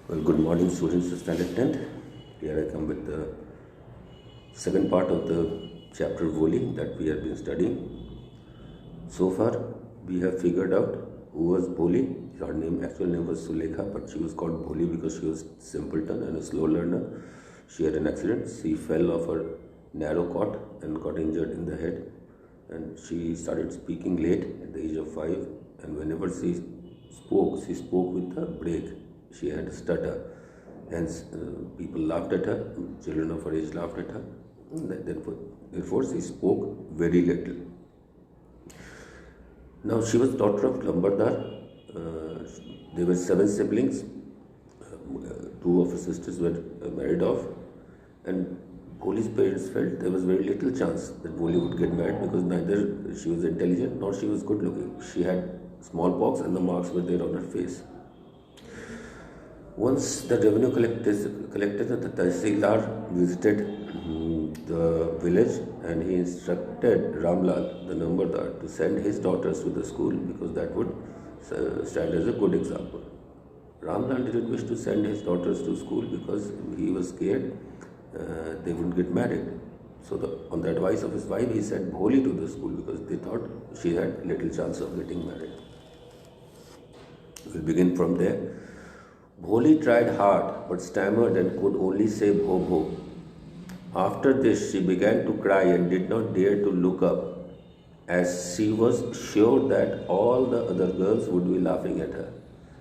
Well, good morning, students of standard 10th. Here I come with the second part of the chapter Bholi that we have been studying. So far, we have figured out who was Bholi. Her actual name was Sulekha, but she was called Bholi because she was simpleton and a slow learner. She had an accident. She fell off her narrow cot and got injured in the head. And she started speaking late at the age of 5. And whenever she spoke with a break. She had a stutter. Hence, people laughed at her. Children of her age laughed at her. Therefore, she spoke very little. Now, she was daughter of Lambardar. There were 7 siblings. Two of her sisters were married off. And Bholi's parents felt there was very little chance that Bholi would get married because neither she was intelligent nor she was good looking. She had smallpox and the marks were there on her face. Once the revenue collector, the Tahsildar, visited the village and he instructed Ramlal, the Nambardar, to send his daughters to the school because that would stand as a good example. Ramlal didn't wish to send his daughters to school because he was scared they wouldn't get married. So on the advice of his wife, he sent Bholi to the school because they thought she had little chance of getting married. We'll begin from there. Bholi tried hard but stammered and could only say bho bho. After this, she began to cry and did not dare to look up, as she was sure that all the other girls would be laughing at her.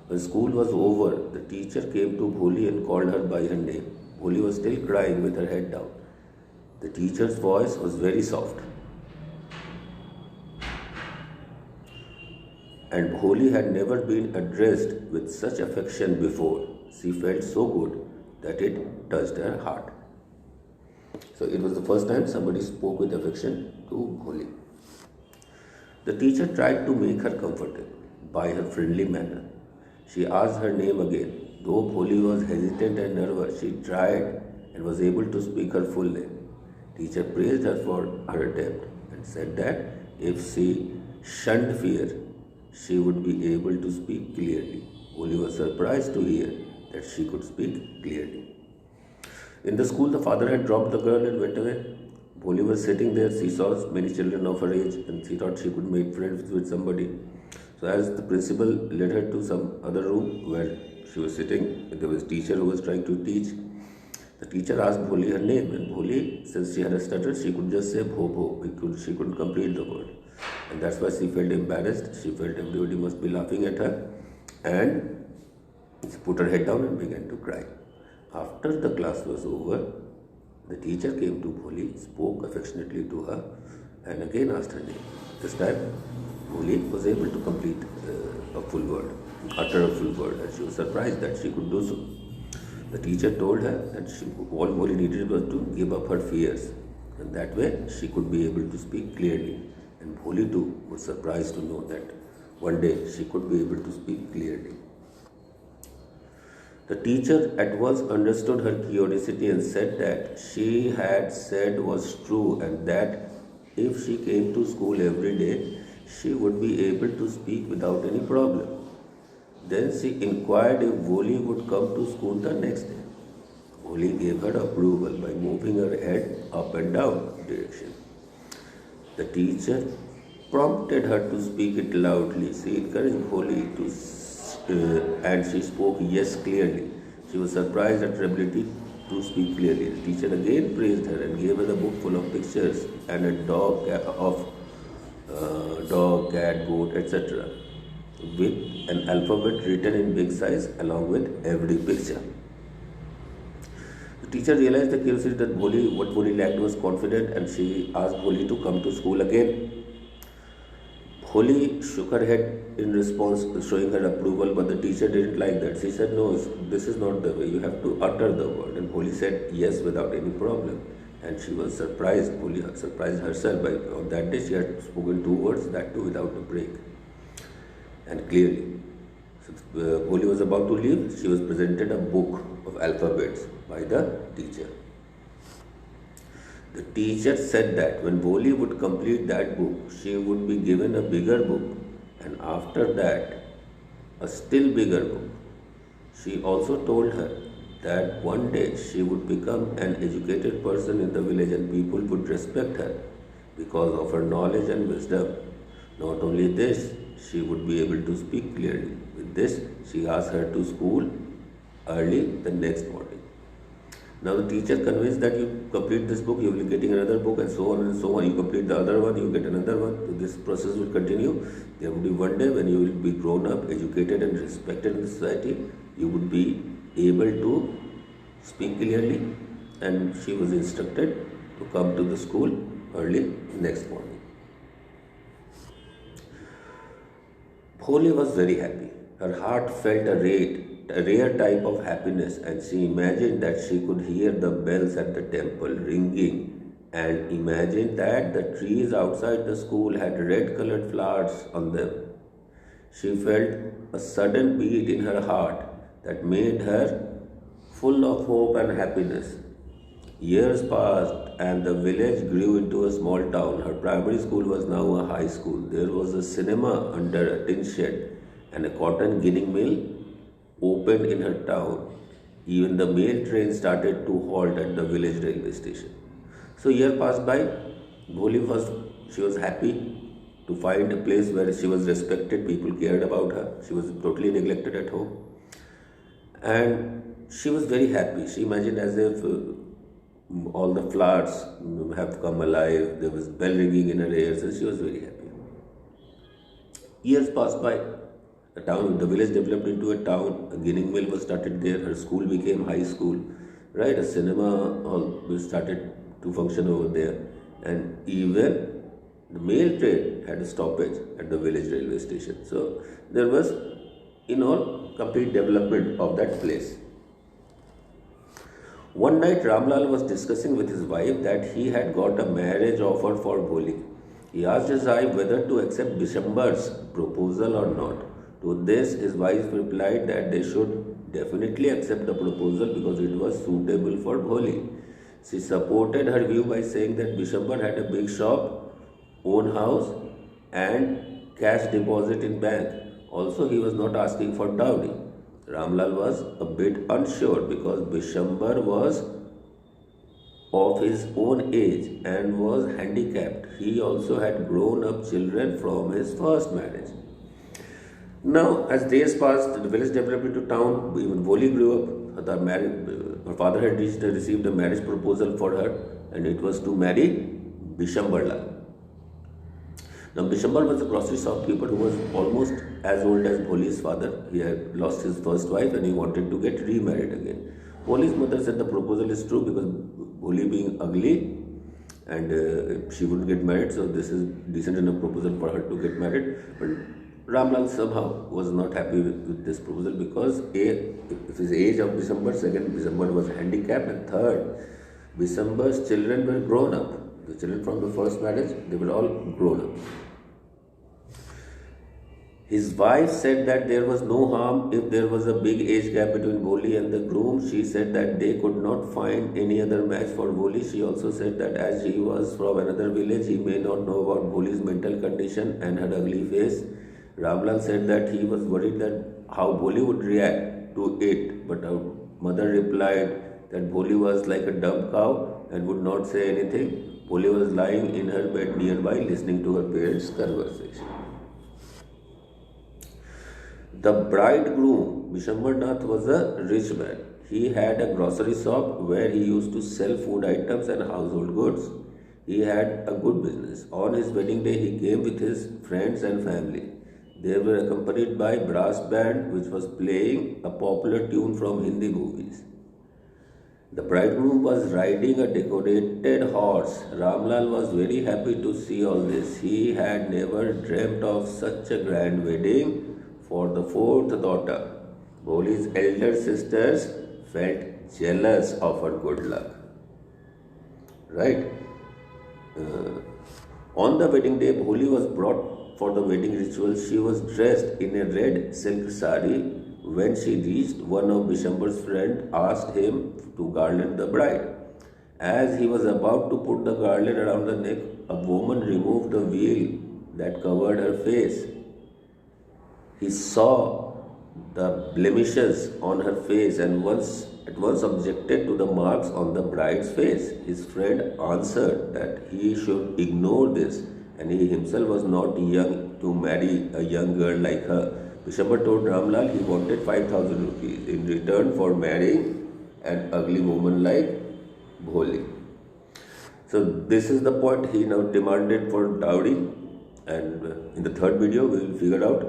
When school was over, the teacher came to Bholi and called her by her name. Bholi was still crying with her head down. The teacher's voice was very soft. And Bholi had never been addressed with such affection before. She felt so good that it touched her heart. So it was the first time somebody spoke with affection to Bholi. The teacher tried to make her comfortable by her friendly manner. She asked her name again. Though Bholi was hesitant and nervous, she tried and was able to speak her full name. Teacher praised her for her attempt and said that if she shunned fear, she would be able to speak clearly. Bholi was surprised to hear that she could speak clearly. In the school, the father had dropped the girl and went away. Bholi was sitting there. She saw many children of her age and she thought she could make friends with somebody. So as the principal led her to some other room where she was sitting, there was a teacher who was trying to teach. The teacher asked Bholi her name, and Bholi, since she had a stutter, she could just say bho bho. She couldn't complete the word. And that's why she felt embarrassed. She felt everybody must be laughing at her. And she put her head down and began to cry. After the class was over, the teacher came to Bholi, spoke affectionately to her, and again asked her name. This time, Bholi was able to complete a full word, utter a full word, and she was surprised that she could do so. The teacher told her that all Bholi needed was to give up her fears, and that way she could be able to speak clearly. And Bholi too was surprised to know that one day she could be able to speak clearly. The teacher at once understood her curiosity and said that she had said was true and that if she came to school every day, she would be able to speak without any problem. Then she inquired if Bholi would come to school the next day. Bholi gave her approval by moving her head up and down direction. The teacher prompted her to speak it loudly. She encouraged Bholi and she spoke yes clearly. She was surprised at her ability to speak clearly. The teacher again praised her and gave her a book full of pictures and a dog, cat, goat, etc. with an alphabet written in big size along with every picture. The teacher realized the curiosity that what Bholi lacked was confidence, and she asked Bholi to come to school again. Bholi shook her head in response, showing her approval, but the teacher didn't like that. She said, no, this is not the way. You have to utter the word. And Bholi said yes without any problem. And she was surprised. Bholi surprised herself by on that day she had spoken 2 words, that too without a break. And clearly. So, Bholi was about to leave. She was presented a book of alphabets by the teacher. The teacher said that when Bholi would complete that book, she would be given a bigger book, and after that, a still bigger book. She also told her that one day she would become an educated person in the village and people would respect her because of her knowledge and wisdom. Not only this, she would be able to speak clearly. With this, she asked her to school early the next morning. Now the teacher convinced that you complete this book, you will be getting another book, and so on and so on. You complete the other one, you get another one. So this process will continue. There will be one day when you will be grown up, educated, and respected in society. You would be able to speak clearly, and she was instructed to come to the school early next morning. Bholi was very happy. Her heart felt a rare type of happiness, and she imagined that she could hear the bells at the temple ringing, and imagined that the trees outside the school had red colored flowers on them. She felt a sudden beat in her heart that made her full of hope and happiness. Years passed and the village grew into a small town. Her primary school was now a high school. There was a cinema under a tin shed and a cotton ginning mill opened in her town. Even the mail train started to halt at the village railway station. So year passed by. She was happy to find a place where she was respected. People cared about her. She was totally neglected at home. And she was very happy. She imagined as if all the flowers have come alive. There was bell ringing in her ears, and she was very happy. Years passed by. The village developed into a town. A ginning mill was started there. Her school became high school. Right, a cinema hall started to function over there, and even the mail train had a stoppage at the village railway station. So there was, in all, complete development of that place. One night, Ramlal was discussing with his wife that he had got a marriage offer for Bholi. He asked his wife whether to accept Bishambar's proposal or not. To this, his wife replied that they should definitely accept the proposal because it was suitable for Bholi. She supported her view by saying that Bishambar had a big shop, own house, and cash deposit in bank. Also, he was not asking for dowry. Ramlal was a bit unsure because Bishambar was of his own age and was handicapped. He also had grown up children from his first marriage. Now, as days passed, the village developed into town. Even Bholi grew up. Her father had received a marriage proposal for her, and it was to marry Bishambar Lal. Now, Bishambar was a grocery shopkeeper who was almost as old as Bholi's father. He had lost his first wife and he wanted to get remarried again. Bholi's mother said the proposal is true because Bholi being ugly and she wouldn't get married, so this is decent enough proposal for her to get married. But Ramlal somehow was not happy with this proposal because if his age of Bishambar, second, Bishambar was handicapped, and third, Bishambar's children were grown up. The children from the first marriage, they were all grown up. His wife said that there was no harm if there was a big age gap between Bholi and the groom. She said that they could not find any other match for Bholi. She also said that as he was from another village, he may not know about Bholi's mental condition and her ugly face. Ramlal said that he was worried that how Bholi would react to it, but her mother replied that Bholi was like a dumb cow and would not say anything. Bholi was lying in her bed nearby listening to her parents' conversation. The bridegroom, Bishambar Nath, was a rich man. He had a grocery shop where he used to sell food items and household goods. He had a good business. On his wedding day, he came with his friends and family. They were accompanied by a brass band which was playing a popular tune from Hindi movies. The bridegroom was riding a decorated horse. Ramlal was very happy to see all this. He had never dreamt of such a grand wedding for the fourth daughter. Bholi's elder sisters felt jealous of her good luck. Right? On the wedding day, Bholi was brought for the wedding ritual. She was dressed in a red silk sari. When she reached, one of Bishambar's friends asked him to garland the bride. As he was about to put the garland around the neck, a woman removed the veil that covered her face. He saw the blemishes on her face and at once objected to the marks on the bride's face. His friend answered that he should ignore this and he himself was not young to marry a young girl like her. Bishambar told Ramlal he wanted 5,000 rupees in return for marrying an ugly woman like Bholi. So this is the point. He now demanded for dowry, and in the third video we will figure out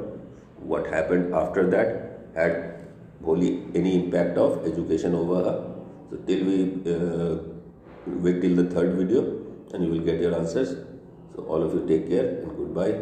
what happened after that. Had Bholi any impact of education over her? So till we wait till the third video and you will get your answers. So all of you take care and goodbye.